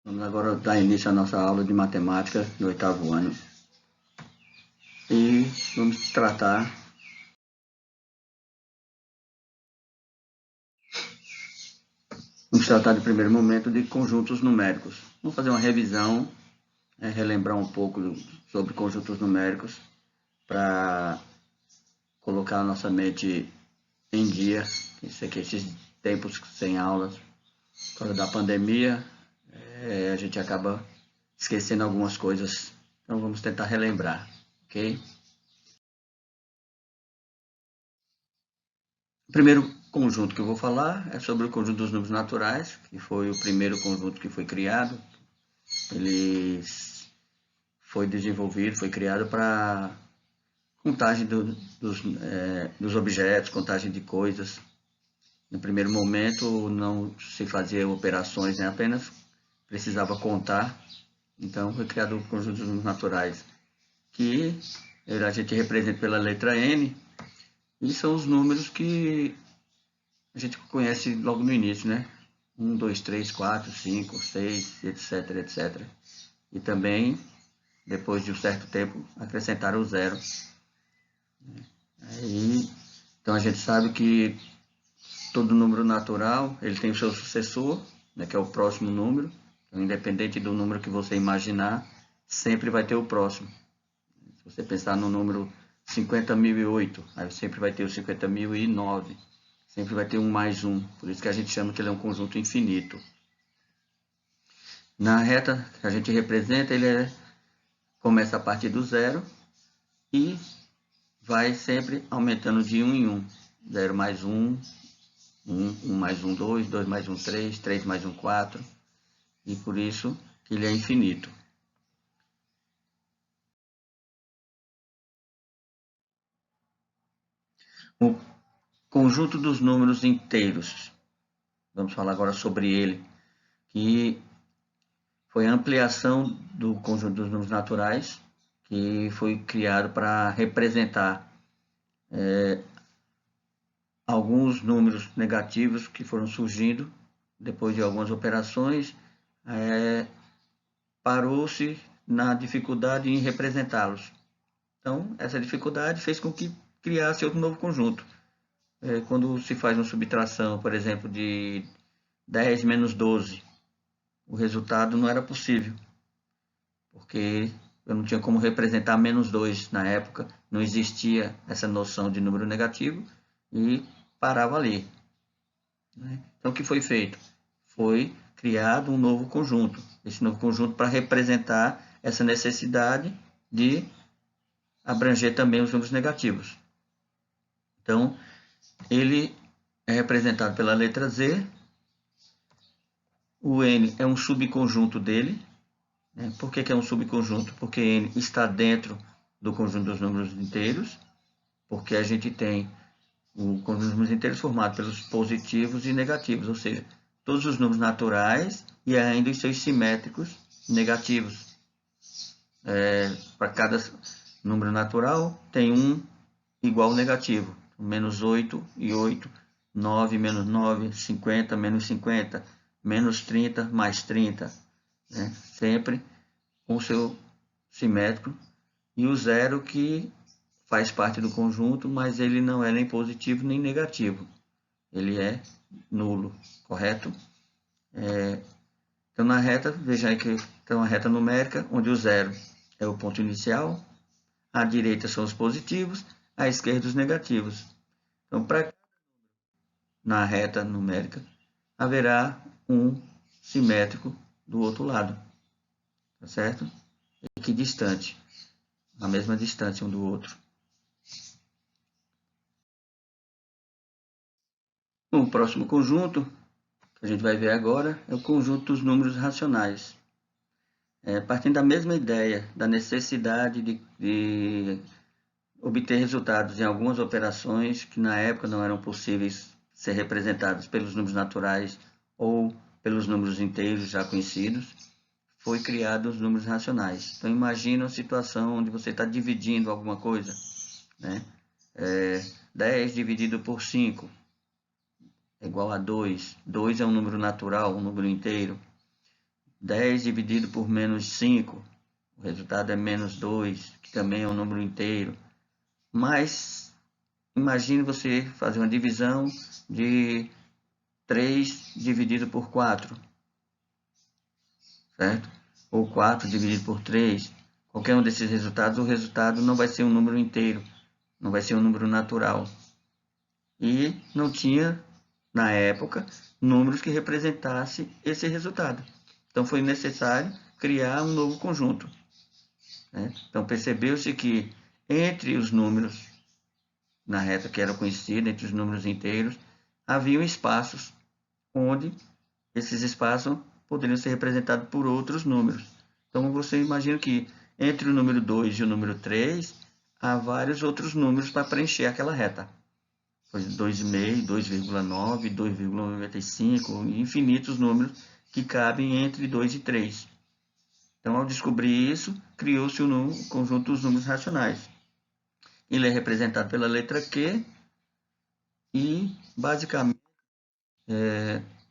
Vamos agora dar início à nossa aula de matemática do 8º ano e vamos tratar de primeiro momento de conjuntos numéricos. Vamos fazer uma revisão, relembrar um pouco sobre conjuntos numéricos para colocar a nossa mente em dia. Isso aqui, esses tempos sem aulas, por causa da pandemia, a gente acaba esquecendo algumas coisas. Então vamos tentar relembrar, ok? O primeiro conjunto que eu vou falar é sobre o conjunto dos números naturais, que foi o primeiro conjunto que foi criado. Ele foi desenvolvido, foi criado para contagem dos objetos, contagem de coisas. No primeiro momento não se fazia operações, né? Apenas precisava contar. Então foi criado o conjunto dos números naturais, que a gente representa pela letra N, e são os números que a gente conhece logo no início, né? 1, 2, 3, 4, 5, 6, etc, etc. E também, depois de um certo tempo, acrescentaram o zero. Então a gente sabe que todo número natural ele tem o seu sucessor, né, que é o próximo número. Então, independente do número que você imaginar, sempre vai ter o próximo. Se você pensar no número 50.008, aí sempre vai ter o 50.009. Sempre vai ter um mais um, por isso que a gente chama que ele é um conjunto infinito. Na reta que a gente representa, começa a partir do zero e vai sempre aumentando de 1 em 1. 0 mais 1, 1 mais 1, 2, 2 mais 1, 3, 3 mais 1, 4. E por isso que ele é infinito. O conjunto dos números inteiros. Vamos falar agora sobre ele, que foi a ampliação do conjunto dos números naturais, que foi criado para representar alguns números negativos que foram surgindo depois de algumas operações. Parou-se na dificuldade em representá-los. Então, essa dificuldade fez com que criasse outro novo conjunto. Quando se faz uma subtração, por exemplo, de 10 menos 12, o resultado não era possível, porque eu não tinha como representar menos 2 na época, não existia essa noção de número negativo e parava ali. Então, o que foi feito? Foi criado um novo conjunto, esse novo conjunto para representar essa necessidade de abranger também os números negativos. Então, ele é representado pela letra Z, o N é um subconjunto dele. Por que é um subconjunto? Porque N está dentro do conjunto dos números inteiros, porque a gente tem o conjunto dos números inteiros formado pelos positivos e negativos, ou seja, todos os números naturais e ainda os seus simétricos negativos. Para cada número natural tem um igual negativo, menos 8 e 8, 9 menos 9, 50 menos 50, menos 30 mais 30, né? Sempre com o seu simétrico, e o zero que faz parte do conjunto, mas ele não é nem positivo nem negativo, ele é nulo, correto? Então, na reta, veja aí que tem uma reta numérica, onde o zero é o ponto inicial, à direita são os positivos, à esquerda os negativos. Então, na reta numérica, haverá um simétrico do outro lado, tá certo? Equidistante, a mesma distância um do outro. O próximo conjunto que a gente vai ver agora é o conjunto dos números racionais. Partindo da mesma ideia, da necessidade de obter resultados em algumas operações que na época não eram possíveis ser representadas pelos números naturais ou pelos números inteiros já conhecidos, foi criado os números racionais. Então, imagina uma situação onde você está dividindo alguma coisa, né? 10 dividido por 5 é igual a 2. 2 é um número natural, um número inteiro. 10 dividido por menos 5, o resultado é menos 2, que também é um número inteiro. Mas imagine você fazer uma divisão de 3 dividido por 4, certo? Ou 4 dividido por 3. Qualquer um desses resultados, o resultado não vai ser um número inteiro, não vai ser um número natural. E não tinha, na época, números que representassem esse resultado. Então foi necessário criar um novo conjunto, né? Então percebeu-se que entre os números na reta que era conhecida, entre os números inteiros, haviam espaços onde esses espaços poderiam ser representados por outros números. Então você imagina que entre o número 2 e o número 3, há vários outros números para preencher aquela reta. 2,5, 2,9, 2,95, infinitos números que cabem entre 2 e 3. Então, ao descobrir isso, criou-se o conjunto dos números racionais. Ele é representado pela letra Q e, basicamente,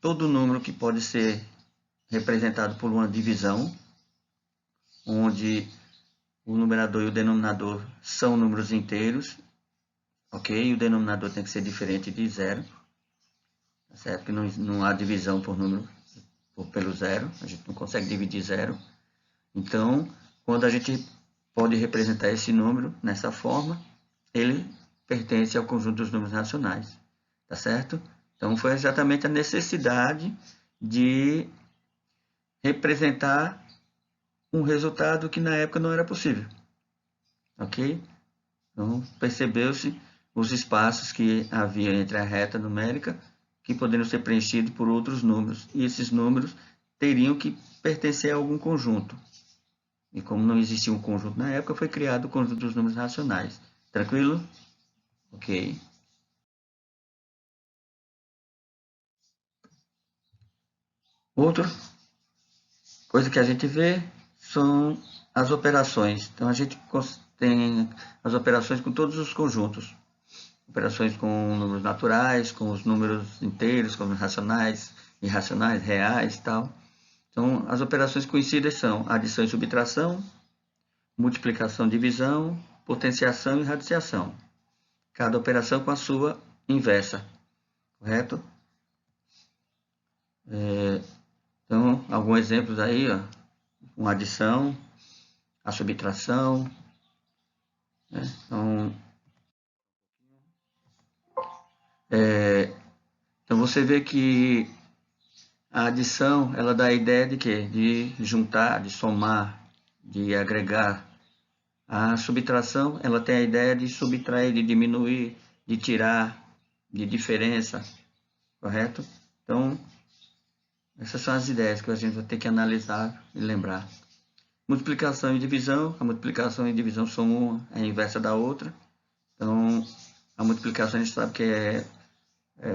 todo número que pode ser representado por uma divisão, onde o numerador e o denominador são números inteiros, ok? E o denominador tem que ser diferente de zero, certo? Que não há divisão por número pelo zero, a gente não consegue dividir zero. Então, quando a gente pode representar esse número nessa forma, ele pertence ao conjunto dos números racionais, tá certo? Então, foi exatamente a necessidade de representar um resultado que na época não era possível, ok? Então, percebeu-se os espaços que havia entre a reta numérica que poderiam ser preenchidos por outros números, e esses números teriam que pertencer a algum conjunto. E como não existia um conjunto na época, foi criado o conjunto dos números racionais. Tranquilo? Ok. Outra coisa que a gente vê são as operações. Então, a gente tem as operações com todos os conjuntos. Operações com números naturais, com os números inteiros, com os racionais, irracionais, reais e tal. Então, as operações conhecidas são adição e subtração, multiplicação, divisão, potenciação e radiciação. Cada operação com a sua inversa, correto? Então, alguns exemplos aí, ó, uma adição, a subtração, né? Então, você vê que a adição, ela dá a ideia de quê? De juntar, de somar, de agregar. A subtração, ela tem a ideia de subtrair, de diminuir, de tirar, de diferença, correto? Então, essas são as ideias que a gente vai ter que analisar e lembrar. Multiplicação e divisão, a multiplicação e divisão são uma, é a inversa da outra. Então, a multiplicação a gente sabe que é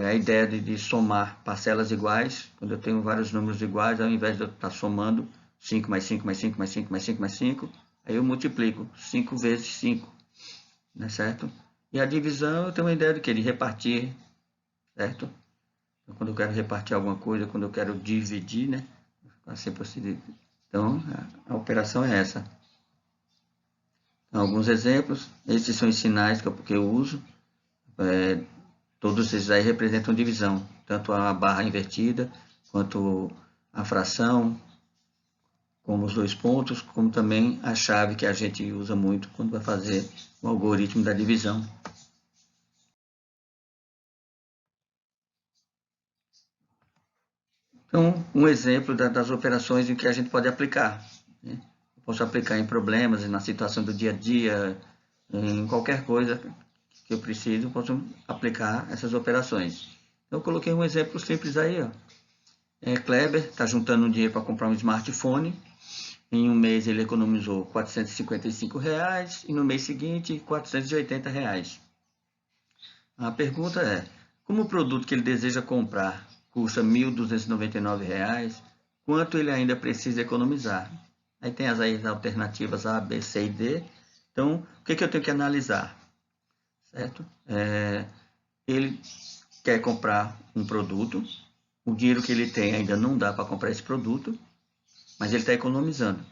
a ideia de somar parcelas iguais. Quando eu tenho vários números iguais, ao invés de eu estar somando 5 mais 5 mais 5 mais 5 mais 5 mais 5, aí eu multiplico 5 vezes 5, né, certo? E a divisão eu tenho uma ideia de que? De repartir, certo? Então, quando eu quero repartir alguma coisa, quando eu quero dividir, né? Assim possível. Então, a operação é essa. Então, alguns exemplos, esses são os sinais que eu uso. Todos esses aí representam divisão, tanto a barra invertida, quanto a fração, como os dois pontos, como também a chave que a gente usa muito quando vai fazer o algoritmo da divisão. Então, um exemplo das operações em que a gente pode aplicar, né? Eu posso aplicar em problemas, na situação do dia a dia, em qualquer coisa que eu preciso, eu posso aplicar essas operações. Eu coloquei um exemplo simples aí, ó. Kleber está juntando um dinheiro para comprar um smartphone. Em um mês ele economizou R$ 455 e no mês seguinte R$ 480. A pergunta é, como o produto que ele deseja comprar custa R$ 1.299, quanto ele ainda precisa economizar? Aí tem as alternativas A, B, C e D. Então, o que eu tenho que analisar? Certo? Ele quer comprar um produto, o dinheiro que ele tem ainda não dá para comprar esse produto, mas ele está economizando.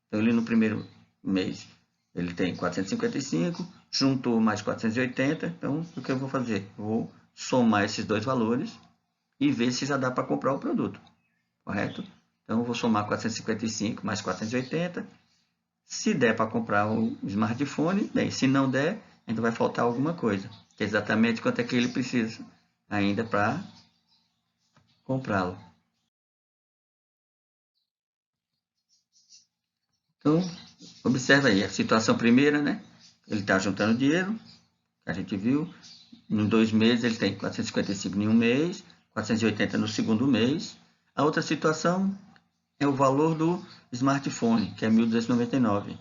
Então, ele no primeiro mês, ele tem 455, juntou mais 480, então o que eu vou fazer? Vou somar esses dois valores e ver se já dá para comprar o produto, correto? Então, eu vou somar 455 mais 480. Se der para comprar o smartphone, bem, se não der, ainda vai faltar alguma coisa, que é exatamente quanto é que ele precisa ainda para comprá-lo. Então, observa aí a situação primeira, né? Ele está juntando dinheiro, que a gente viu. Em 2 meses ele tem 455 em um mês, 480 no segundo mês. A outra situação é o valor do smartphone, que é 1.299.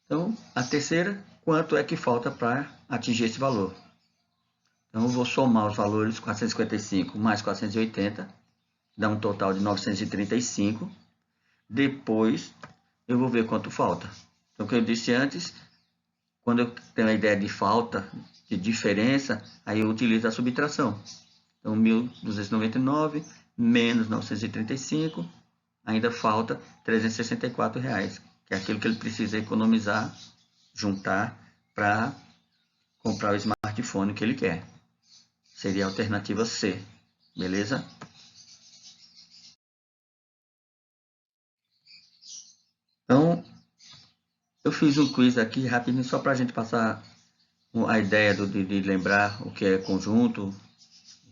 Então, a terceira, quanto é que falta para atingir esse valor? Então, eu vou somar os valores 455 mais 480, dá um total de 935. Depois, eu vou ver quanto falta. Então, o que eu disse antes, quando eu tenho a ideia de falta, de diferença, aí eu utilizo a subtração. Então, 1.299 menos 935, ainda falta R$364, que é aquilo que ele precisa economizar, juntar, para comprar o smartphone que ele quer. Seria a alternativa C, beleza? Então, eu fiz um quiz aqui rapidinho só para a gente passar a ideia de lembrar o que é conjunto.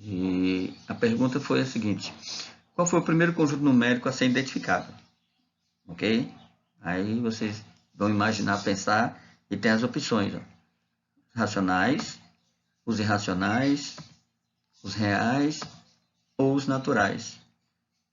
E a pergunta foi a seguinte: qual foi o primeiro conjunto numérico a ser identificado? Ok? Aí vocês vão imaginar, pensar, e tem as opções: ó. Racionais, os irracionais, os reais ou os naturais.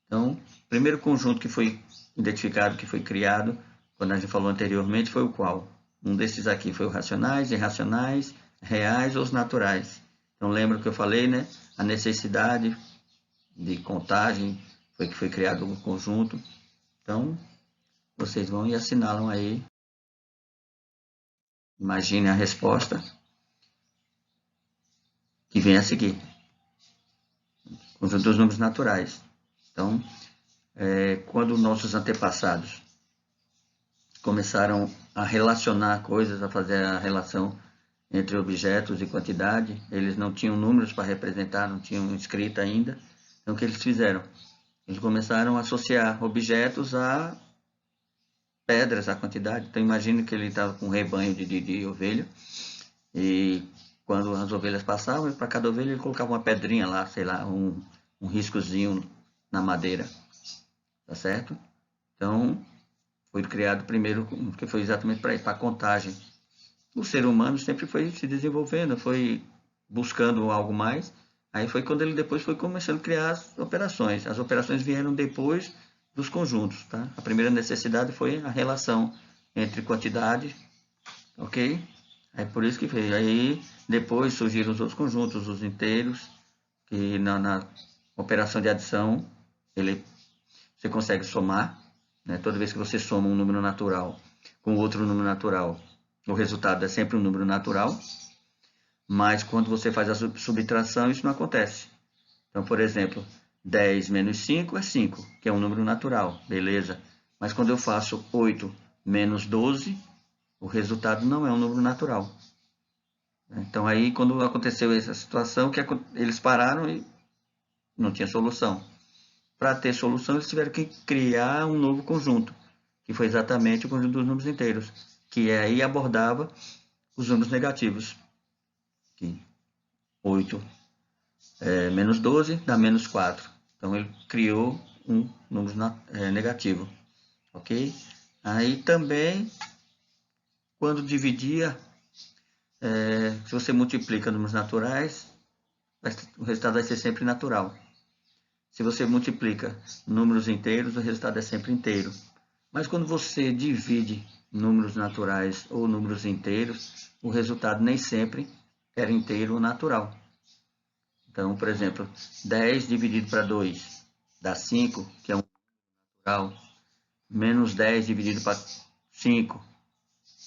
Então, o primeiro conjunto que foi identificado, que foi criado, quando a gente falou anteriormente, foi o qual? Um desses aqui foi o racionais, irracionais, reais ou os naturais. Então, lembra que eu falei, né? A necessidade de contagem foi que foi criado um conjunto. Então, vocês vão e assinalam aí. Imagine a resposta que vem a seguir. Conjunto dos números naturais. Então, quando nossos antepassados começaram a relacionar coisas, a fazer a relação entre objetos e quantidade, eles não tinham números para representar, não tinham escrita ainda. Então, o que eles fizeram? Eles começaram a associar objetos a pedras, a quantidade. Então, imagine que ele estava com um rebanho de ovelha, e quando as ovelhas passavam, para cada ovelha ele colocava uma pedrinha lá, sei lá, um riscozinho na madeira, tá certo? Então, foi criado primeiro, que foi exatamente para isso, para a contagem. O ser humano sempre foi se desenvolvendo, foi buscando algo mais. Aí foi quando ele depois foi começando a criar as operações. As operações vieram depois dos conjuntos, tá? A primeira necessidade foi a relação entre quantidade, ok? É por isso que veio. Aí depois surgiram os outros conjuntos, os inteiros, que na operação de adição você consegue somar, né? Toda vez que você soma um número natural com outro número natural, o resultado é sempre um número natural, mas quando você faz a subtração, isso não acontece. Então, por exemplo, 10 menos 5 é 5, que é um número natural, beleza. Mas quando eu faço 8 menos 12, o resultado não é um número natural. Então, aí, quando aconteceu essa situação, que eles pararam e não tinha solução. Para ter solução, eles tiveram que criar um novo conjunto, que foi exatamente o conjunto dos números inteiros, que aí abordava os números negativos. Que 8 menos 12 dá menos 4. Então, ele criou um número negativo. Ok? Aí também, quando dividia, se você multiplica números naturais, o resultado vai ser sempre natural. Se você multiplica números inteiros, o resultado é sempre inteiro. Mas quando você divide números naturais ou números inteiros, o resultado nem sempre era inteiro ou natural. Então, por exemplo, 10 dividido para 2 dá 5, que é um natural. Menos 10 dividido para 5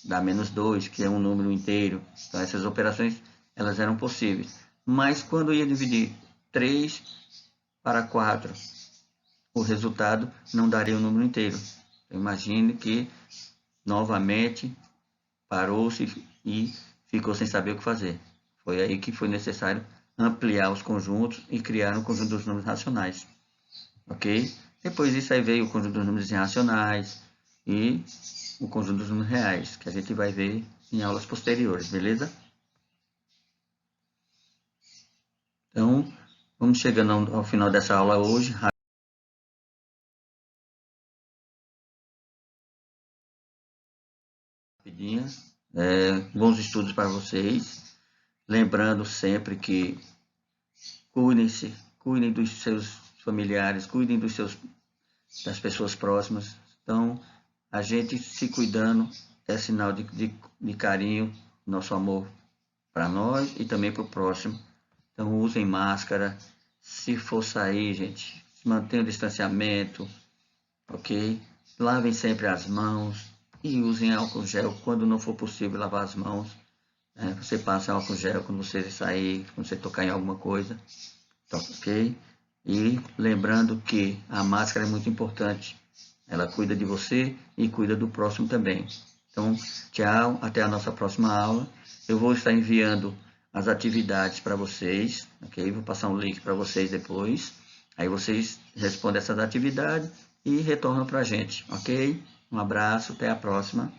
dá menos 2, que é um número inteiro. Então, essas operações elas eram possíveis. Mas quando ia dividir 3 para 4, o resultado não daria o número inteiro. Então, imagine que novamente parou-se e ficou sem saber o que fazer. Foi aí que foi necessário ampliar os conjuntos e criar um conjunto dos números racionais. Ok? Depois disso aí veio o conjunto dos números irracionais e o conjunto dos números reais, que a gente vai ver em aulas posteriores, beleza? Então, vamos chegando ao final dessa aula hoje. Rapidinho. Bons estudos para vocês. Lembrando sempre que cuidem-se, cuidem dos seus familiares, cuidem das pessoas próximas. Então, a gente se cuidando é sinal de carinho, nosso amor para nós e também para o próximo. Então, usem máscara. Se for sair, gente, mantenham o distanciamento, ok? Lavem sempre as mãos e usem álcool gel quando não for possível lavar as mãos. Você passa álcool gel quando você sair, quando você tocar em alguma coisa, tá ok? E lembrando que a máscara é muito importante. Ela cuida de você e cuida do próximo também. Então, tchau, até a nossa próxima aula. Eu vou estar enviando as atividades para vocês, ok? Vou passar um link para vocês depois. Aí vocês respondem essas atividades e retornam para a gente, ok? Um abraço, até a próxima.